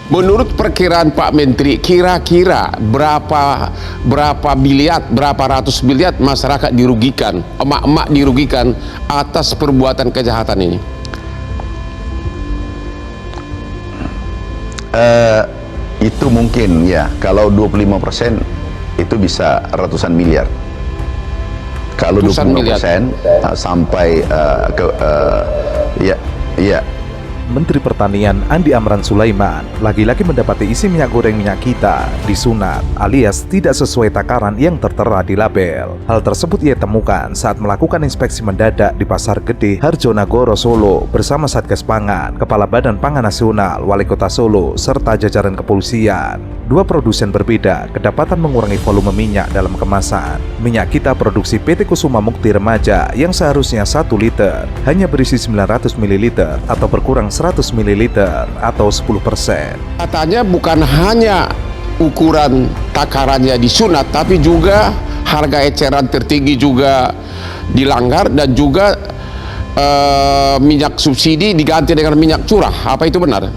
Menurut perkiraan Pak Menteri, kira-kira berapa miliar, berapa ratus miliar masyarakat dirugikan, emak-emak dirugikan atas perbuatan kejahatan ini? Itu mungkin ya, kalau 25% itu bisa ratusan miliar. Kalau 25% sampai ya. Menteri Pertanian Andi Amran Sulaiman lagi-lagi mendapati isi minyak goreng minyak kita disunat alias tidak sesuai takaran yang tertera di label. Hal tersebut ia temukan saat melakukan inspeksi mendadak di Pasar Gede Harjonagoro Solo bersama Satgas Pangan, Kepala Badan Pangan Nasional, Wali Kota Solo, serta jajaran kepolisian. Dua produsen berbeda kedapatan mengurangi volume minyak dalam kemasan. Minyak kita produksi PT Kusuma Mukti Remaja yang seharusnya 1 liter hanya berisi 900 ml atau berkurang 100 ml atau 10%. Katanya bukan hanya ukuran takarannya disunat, tapi juga harga eceran tertinggi juga dilanggar, dan juga minyak subsidi diganti dengan minyak curah. Apa itu benar?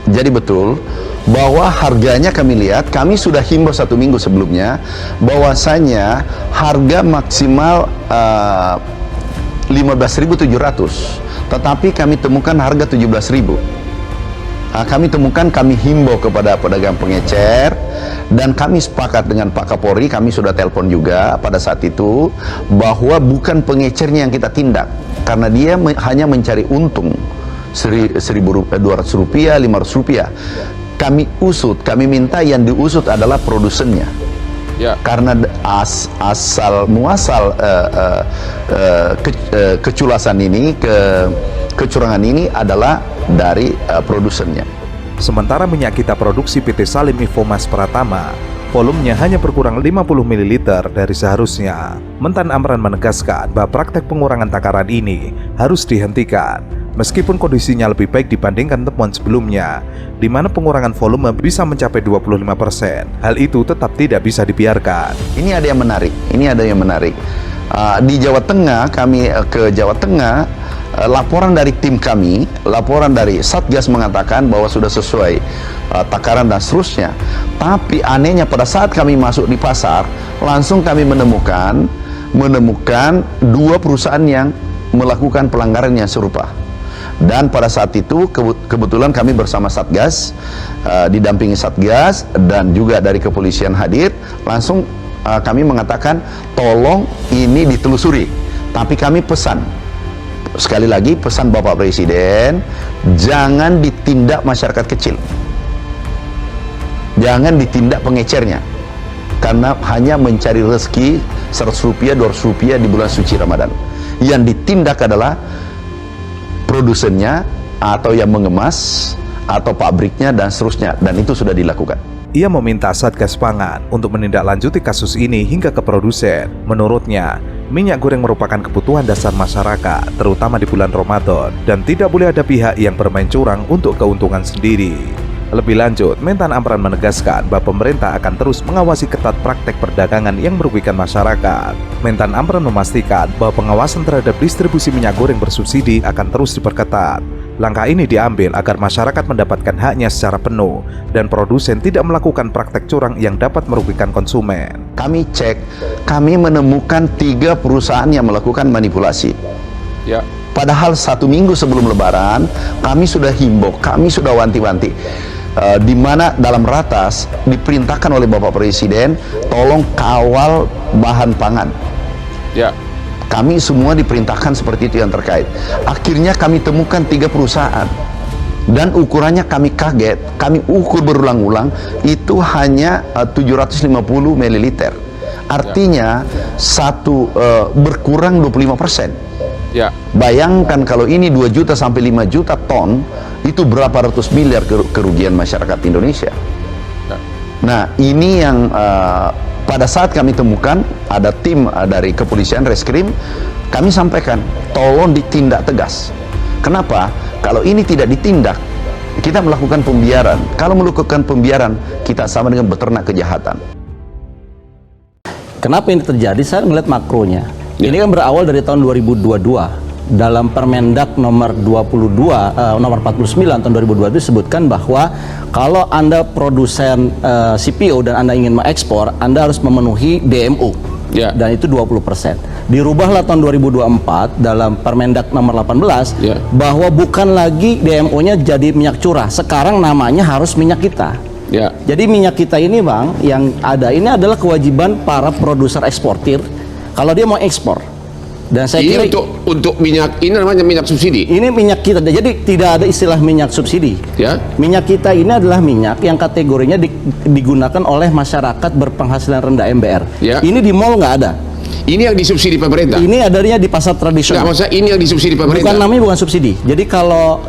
Jadi betul bahwa harganya kami lihat, kami sudah himbau 1 minggu sebelumnya bahwasanya harga maksimal 15.700, tetapi kami temukan harga 17.000. Kami himbau kepada pedagang pengecer, dan kami sepakat dengan Pak Kapolri, kami sudah telepon juga pada saat itu, bahwa bukan pengecernya yang kita tindak, karena dia hanya mencari untung Rp1.200, Rp500. Kami usut, kami minta yang diusut adalah produsennya. Ya. Karena asal muasal keculasan ini, kecurangan ini adalah dari produsennya. Sementara minyak kita produksi PT Salim Infomas Pratama, volumenya hanya berkurang 50 ml dari seharusnya. Mentan Amran menegaskan bahwa praktek pengurangan takaran ini harus dihentikan, meskipun kondisinya lebih baik dibandingkan temuan sebelumnya, di mana pengurangan volume bisa mencapai 25%. Hal itu tetap tidak bisa dibiarkan. Ini ada yang menarik. Di Jawa Tengah, kami ke Jawa Tengah, laporan dari tim kami, laporan dari Satgas mengatakan bahwa sudah sesuai takaran dan seterusnya. Tapi anehnya pada saat kami masuk di pasar, langsung kami menemukan dua perusahaan yang melakukan pelanggaran yang serupa. Dan pada saat itu kebetulan kami bersama Satgas, didampingi Satgas dan juga dari kepolisian hadir, langsung kami mengatakan tolong ini ditelusuri. Tapi kami pesan, sekali lagi pesan Bapak Presiden, jangan ditindak masyarakat kecil, jangan ditindak pengecernya, karena hanya mencari rezeki Rp100, Rp200 di bulan suci Ramadan. Yang ditindak adalah produsennya, atau yang mengemas, atau pabriknya, dan seterusnya. Dan itu sudah dilakukan. Ia meminta Satgas Pangan untuk menindaklanjuti kasus ini hingga ke produsen. Menurutnya, minyak goreng merupakan kebutuhan dasar masyarakat, terutama di bulan Ramadan, dan tidak boleh ada pihak yang bermain curang untuk keuntungan sendiri. Lebih lanjut, Mentan Amran menegaskan bahwa pemerintah akan terus mengawasi ketat praktek perdagangan yang merugikan masyarakat. Mentan Amran memastikan bahwa pengawasan terhadap distribusi minyak goreng bersubsidi akan terus diperketat. Langkah ini diambil agar masyarakat mendapatkan haknya secara penuh dan produsen tidak melakukan praktek curang yang dapat merugikan konsumen. Kami cek, kami menemukan 3 perusahaan yang melakukan manipulasi. Ya. Padahal 1 minggu sebelum Lebaran, kami sudah himbau, kami sudah wanti-wanti. Di mana dalam ratas diperintahkan oleh Bapak Presiden, tolong kawal bahan pangan. Ya. Kami semua diperintahkan seperti itu yang terkait. Akhirnya kami temukan 3 perusahaan, dan ukurannya kami kaget. Kami ukur berulang-ulang, itu hanya 750 ml. Artinya berkurang 25%. Ya. Bayangkan kalau ini 2 juta sampai 5 juta ton, itu berapa ratus miliar kerugian masyarakat Indonesia. Ya. Nah, ini yang pada saat kami temukan, ada tim dari kepolisian reskrim, kami sampaikan, tolong ditindak tegas. Kenapa? Kalau ini tidak ditindak, kita melakukan pembiaran. Kalau melakukan pembiaran, kita sama dengan beternak kejahatan. Kenapa ini terjadi? Saya melihat makronya. Ini kan berawal dari tahun 2022. dalam Permendak nomor 49 tahun 2022 disebutkan bahwa kalau Anda produsen CPO dan Anda ingin mengekspor, Anda harus memenuhi DMO. Ya. Dan itu 20%. Dirubahlah tahun 2024 dalam Permendak nomor 18 Ya. bahwa bukan lagi DMO-nya jadi minyak curah. Sekarang namanya harus minyak kita. Ya. Jadi minyak kita ini Bang, yang ada ini adalah kewajiban para produser eksportir kalau dia mau ekspor. Dan saya kira Ini untuk minyak, ini namanya minyak subsidi. ini minyak kita. Jadi tidak ada istilah minyak subsidi. Ya. Minyak kita ini adalah minyak yang kategorinya digunakan oleh masyarakat berpenghasilan rendah MBR. Ya. Ini di mall nggak ada. Ini yang disubsidi pemerintah. Ini adanya di pasar Nggak, tradisional. maksudnya ini yang disubsidi pemerintah. Bukan, namanya bukan subsidi. Jadi kalau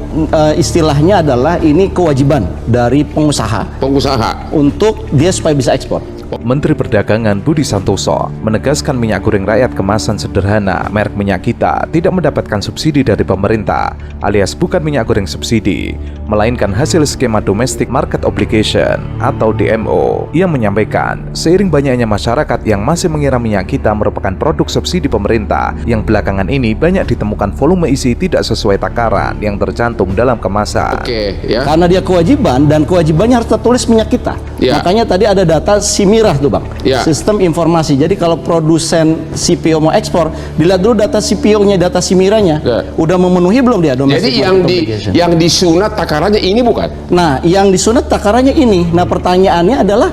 istilahnya adalah ini kewajiban dari pengusaha Pengusaha. untuk dia supaya bisa ekspor. Menteri Perdagangan Budi Santoso menegaskan minyak goreng rakyat kemasan sederhana merek minyak kita tidak mendapatkan subsidi dari pemerintah, alias bukan minyak goreng subsidi, melainkan hasil skema Domestic Market Obligation atau DMO. Ia menyampaikan, seiring banyaknya masyarakat yang masih mengira minyak kita merupakan produk subsidi pemerintah, yang belakangan ini banyak ditemukan volume isi tidak sesuai takaran yang tercantum dalam kemasan. Oke, ya. Karena dia kewajiban dan kewajibannya harus tertulis minyak kita. Ya. Makanya tadi ada data Simirah tuh Bang. Ya. Sistem informasi. Jadi kalau produsen CPO mau ekspor, dilihat dulu data CPO-nya, data Simiranya. Ya. Udah memenuhi belum dia domestic Jadi market obligation? yang disunat takarannya ini bukan? Nah, yang disunat takarannya ini. Nah, pertanyaannya adalah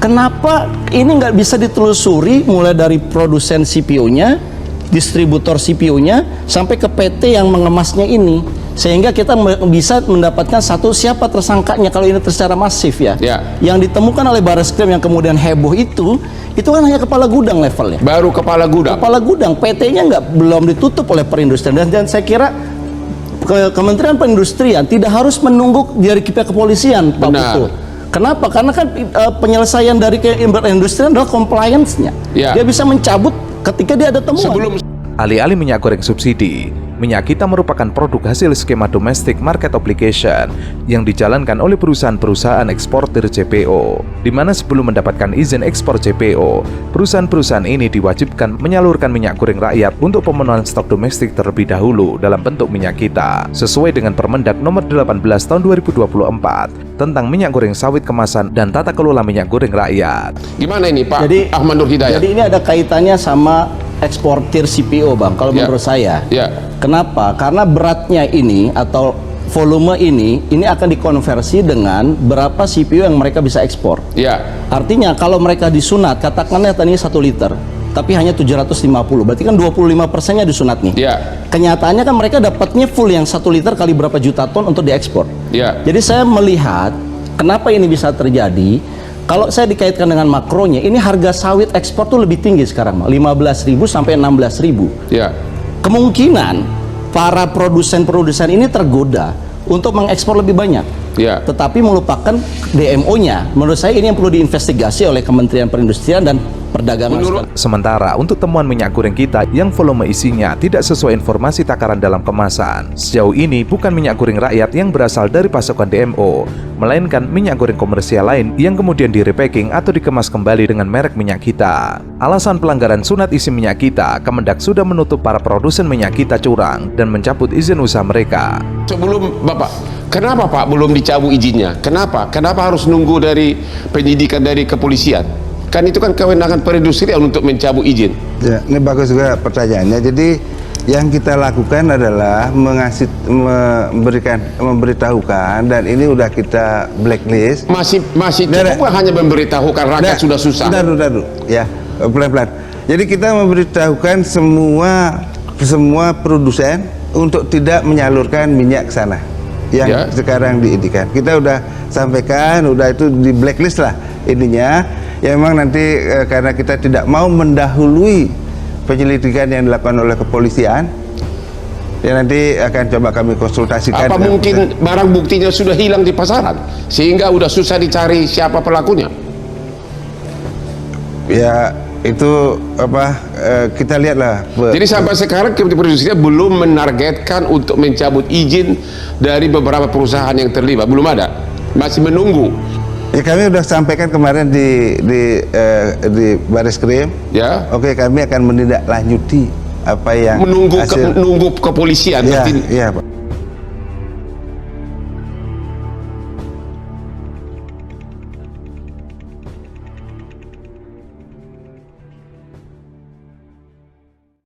kenapa ini nggak bisa ditelusuri mulai dari produsen CPO-nya, distributor CPO-nya, sampai ke PT yang mengemasnya ini, sehingga kita bisa mendapatkan satu siapa tersangkanya kalau ini secara masif ya. Ya. Yang ditemukan oleh Barreskrim yang kemudian heboh itu kan hanya kepala gudang levelnya. Baru kepala gudang. Kepala gudang, PT-nya belum ditutup oleh perindustrian, dan saya kira Kementerian Perindustrian tidak harus menunggu dari pihak kepolisian Pak Benar. Putu. Kenapa? Karena kan penyelesaian dari perindustrian adalah compliance-nya. Ya. Dia bisa mencabut ketika dia ada temuan. Sebelum Alih-alih minyak goreng subsidi, minyak kita merupakan produk hasil skema Domestic Market Obligation yang dijalankan oleh perusahaan-perusahaan eksportir CPO, di mana sebelum mendapatkan izin ekspor CPO, perusahaan-perusahaan ini diwajibkan menyalurkan minyak goreng rakyat untuk pemenuhan stok domestik terlebih dahulu dalam bentuk minyak kita, sesuai dengan Permendak nomor 18 tahun 2024 tentang minyak goreng sawit kemasan dan tata kelola minyak goreng rakyat. gimana ini Pak Jadi Ahmad Nur Hidayat? Jadi ini ada kaitannya sama eksportir CPO Bang, kalau Ya. menurut saya. Ya. Kenapa? Karena beratnya ini atau volume ini akan dikonversi dengan berapa CPO yang mereka bisa ekspor. Ya. Artinya kalau mereka disunat, katakanlah tadinya 1 liter, tapi hanya 750, berarti kan 25%-nya disunat nih. Ya. Kenyataannya kan mereka dapatnya full yang 1 liter kali berapa juta ton untuk diekspor. Ya. Jadi saya melihat kenapa ini bisa terjadi. Kalau saya dikaitkan dengan makronya, ini harga sawit ekspor tuh lebih tinggi sekarang, 15.000 sampai 16.000. Ya. Kemungkinan para produsen-produsen ini tergoda untuk mengekspor lebih banyak, Ya. tetapi melupakan DMO-nya. Menurut saya ini yang perlu diinvestigasi oleh Kementerian Perindustrian dan Perdagangan. Sementara untuk temuan minyak goreng kita yang volume isinya tidak sesuai informasi takaran dalam kemasan, sejauh ini bukan minyak goreng rakyat yang berasal dari pasokan DMO, melainkan minyak goreng komersial lain yang kemudian di-repacking atau dikemas kembali dengan merek minyak kita. Alasan pelanggaran sunat isi minyak kita, Kemendak sudah menutup para produsen minyak kita curang dan mencabut izin usaha mereka. Sebelum Bapak, kenapa Pak belum dicabut izinnya? Kenapa? Kenapa harus nunggu dari penyidikan dari kepolisian? Kan itu kan kewenangan perindustrian untuk mencabut izin. Ya, ini bagus juga pertanyaannya. Jadi yang kita lakukan adalah memberitahukan, dan ini udah kita blacklist. Masih cukup hanya memberitahukan rakyat sudah susah. Udah, ya, pelan-pelan. Jadi kita memberitahukan semua produsen untuk tidak menyalurkan minyak ke sana yang Ya. sekarang diidikan. Kita udah sampaikan, udah itu di blacklist lah ininya. Ya memang nanti karena kita tidak mau mendahului penyelidikan yang dilakukan oleh kepolisian, ya nanti akan coba kami konsultasikan. Apa mungkin barang buktinya sudah hilang di pasaran sehingga udah susah dicari siapa pelakunya? Ya itu kita lihatlah. Jadi sampai sekarang Kementerian Perindustrian belum menargetkan untuk mencabut izin dari beberapa perusahaan yang terlibat, belum ada, masih menunggu. Ya kami sudah sampaikan kemarin di Barreskrim. Ya. Oke, kami akan menindaklanjuti apa yang menunggu kepolisian ya, berarti iya Pak.